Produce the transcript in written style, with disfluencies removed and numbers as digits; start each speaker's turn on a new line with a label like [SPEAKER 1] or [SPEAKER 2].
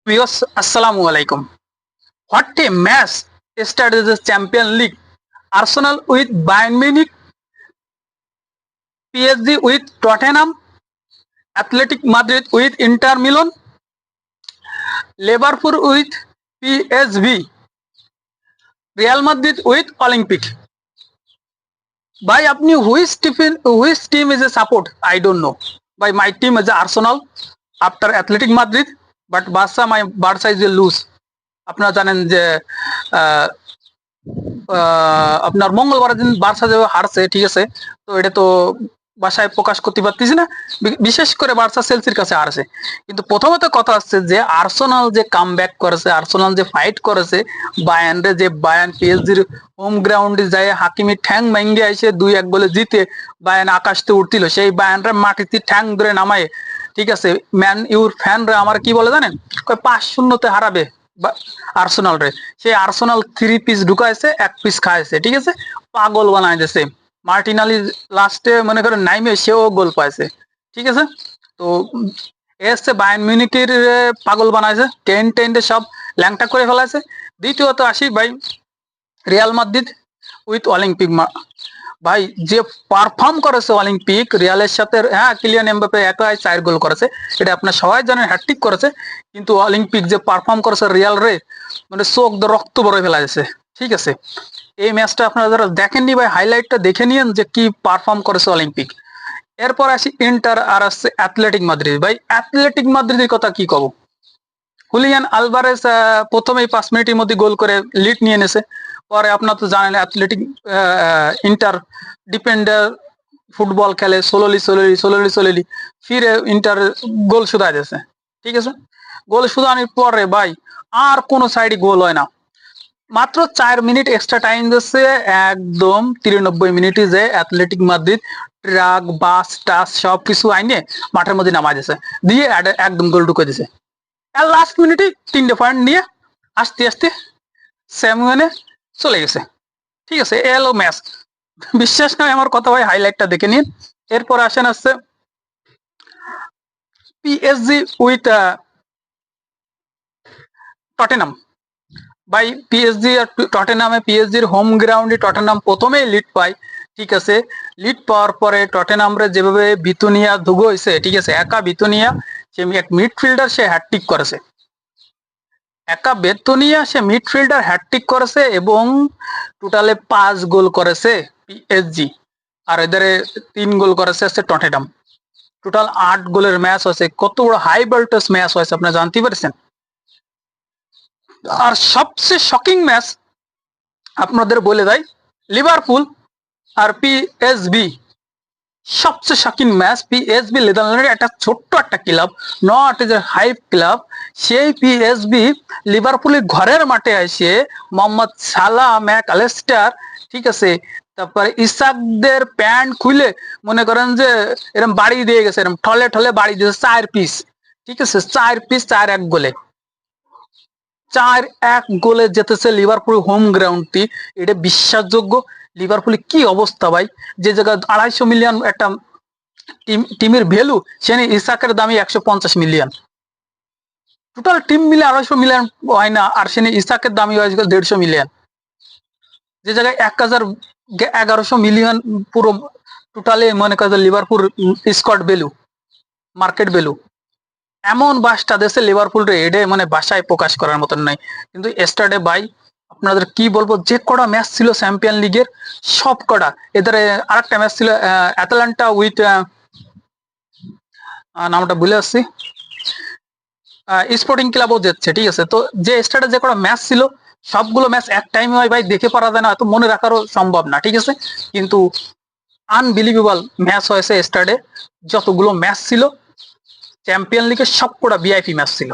[SPEAKER 1] Viewers, Assalamu alaikum. What a match started the Champions League. Arsenal with Bayern Munich, PSG with Tottenham, Athletic Madrid with Inter Milan, Liverpool with PSV, Real Madrid with Olympic. By apni which team is a support? I don't know. By my team is Arsenal after Athletic Madrid, but Barca is a lose. আপনারা জানেন যে আপনার মঙ্গলবার দিন Barca যে হারছে, ঠিক আছে, তো এটা তো বাসায় প্রকাশ করতে পারতেছি না, বিশেষ করে বার্সা চেলসির কাছে হারছে। কিন্তু প্রথমত কথা হচ্ছে যে আর্সেনাল যে কামব্যাক করেছে, আর্সেনাল যে ফাইট করেছে, বায়ানরে যে বায়ান পিএসজির হোম গ্রাউন্ডে যায় হাকিমি ঠ্যাং ভেঙে এসে 2-1 গোলে জিতে বায়ান আকাশতে উঠছিল, সেই বায়ানরে মাটিতে ঠ্যাং ধরে নামায়, ঠিক আছে, ম্যান ইউর ফ্যানরা আমার কি বলে জানেন, 5-0 হারাবে আর্সেনাল রে। সেই আর্সেনাল 3 পিস ঢুকাইছে, 1 পিস খাইছে, ঠিক আছে, পাগল বানাই দিয়েছে। মার্টিনালি লাস্টে মনে করেন নাইমে সেও গোল পাইছে, ঠিক আছে। তো এসছে বায়ার্ন মিউনিখের পাগল বানাইছে, টেন্টে সব ল্যাংটা করে ফেলাইছে। দ্বিতীয়ত আসি ভাই রিয়াল মাদ্রিদ উইথ অলিম্পিক। ভাই যে পারফর্ম করেছে অলিম্পিক রিয়ালের সাথে, হ্যাঁ কিলিয়ান এমবাপ্পে একাই 4 গোল করেছে, এটা আপনার সবাই জানেন, হ্যাটট্রিক করেছে, কিন্তু অলিম্পিক যে পারফর্ম করেছে রিয়াল রে, মানে চোখ রক্ত বড় ফেলা যাচ্ছে, ঠিক আছে। এই ম্যাচটা আপনারা যারা দেখেননি ভাই হাইলাইটটা দেখে নিয়েন যে কি পারফর্ম করেছে অলিম্পিক। এরপর আসি ইন্টার আর আসছে অ্যাথলেটিক মাদ্রিদ। ভাই অ্যাথলেটিক মাদ্রিদের কথা কি কব, হুলিয়ান আলভারেজ প্রথমেই 5 মিনিটের মধ্যে গোল করে লিড নিয়ে এনেছে। পরে আপনার তো জানেন অ্যাথলেটিক ইন্টার ডিপেন্ডার ফুটবল খেলে, সোলোলি ফিরে ইন্টার গোল শুধাই দিয়েছে, ঠিক আছে। গোল শুধানোর পরে ভাই আর কোনো সাইডে গোল হয় না, মাত্র 4 মিনিট এক্সট্রা টাইম দিচ্ছে, একদম 93 মিনিটে যে অ্যাথলেটিক মাদ্রিদ ট্রাক বাস টাস সবকিছু আইনে মাঠের মধ্যে নামাই দিয়েছে, দিয়ে একদম গোল ঢুকে দিছে। আর লাস্ট মিনিটে 3টে পয়েন্ট নিয়ে আস্তে আস্তে স্যামুয়েলে চলে গেছে, ঠিক আছে। এলো ম্যাচ, বিশ্বাস নয় আমার কথা ভাই, হাইলাইটটা দেখে নিন। এরপর আসেন আসছে পিএসজি উইথ টটেনাম। ভাই পিএসজি আর টটেনামে, পিএসজির হোম গ্রাউন্ডে টটেনাম প্রথমেই লিড পায়, ঠিক আছে। লিড পাওয়ার পরে টটেনামরে যেভাবে বিতুনিয়া ধুগো হয়েছে, ঠিক আছে, একা বিতুনিয়া সে এক মিডফিল্ডার, সে হ্যাটট্রিক করেছে, একা বেতনিয়া সে মিডফিল্ডার হ্যাটট্রিক করেছে এবং টোটালে 5 গোল করেছে পিএসজি, আর এদের 3 গোল করেছে হচ্ছে টটেনাম। টোটাল 8 গোলের ম্যাচ হয়েছে, কত বড় হাই ভোল্টেজ ম্যাচ হয়েছে আপনি জানতে পারছেন। আর সবচেয়ে শকিং ম্যাচ আপনাদের বলে দেয় লিভারপুল আর পিএসবি, সবচেয়ে শকিং ম্যাচ। পিএসবি নেদারল্যান্ডের একটা ছোট্ট একটা club, not is a high club, সেই পিএসবি লিভারপুলের ঘরের মাঠে এসে মোহাম্মদ সালাহ, ম্যাক আলেস্টার, ঠিক আছে, তারপরে ইসাকদের প্যান্ট খুলে মনে করেন যে এরকম বাড়ি দিয়ে গেছে, এরকম ঠলে বাড়ি দিয়েছে 4 পিস, ঠিক আছে, 4 পিস 4-1 গোলে, 4-1 গোলে যেতেছে লিভারপুল হোম গ্রাউন্ডটি। এটা বিশ্বাসযোগ্য? লিভারপুলের কি অবস্থা ভাই, যে জায়গায় 250 মিলিয়ন একটা টিমের ভ্যালু, সেখানে ইসাকের দামই 150 মিলিয়ন, টোটাল টিম মিলে 250 মিলিয়ন হয় না, আর সেখানে ইসাকের দামই হয় 150 মিলিয়ন, যে জায়গায় 1100 মিলিয়ন পুরো টোটালে মনে করেন Liverpool squad value, market value. এমন বাসটা দেশে লিভারপুল রে, এটা মানে বাসায় প্রকাশ করার মতন নয়। কিন্তু এস্টারডে ভাই আপনাদের কি বলবো, যে কটা ম্যাচ ছিল চ্যাম্পিয়ন লিগের সব কটা, এদের আরেকটা ম্যাচ ছিল অ্যাটলান্টা উইথ নামটা ভুলে আসছি, স্পোর্টিং ক্লাবও যাচ্ছে, ঠিক আছে। তো যে স্টার্টে যে কটা ম্যাচ ছিল সবগুলো ম্যাচ এক টাইমে হয় ভাই, দেখে পারা যায় না, এত মনে রাখারও সম্ভব না, ঠিক আছে। কিন্তু আনবিলিভেবল ম্যাচ হয়েছে স্টার্টে, যতগুলো ম্যাচ ছিল চ্যাম্পিয়ন লিগের সবকটা ভিআইপি ম্যাচ ছিল।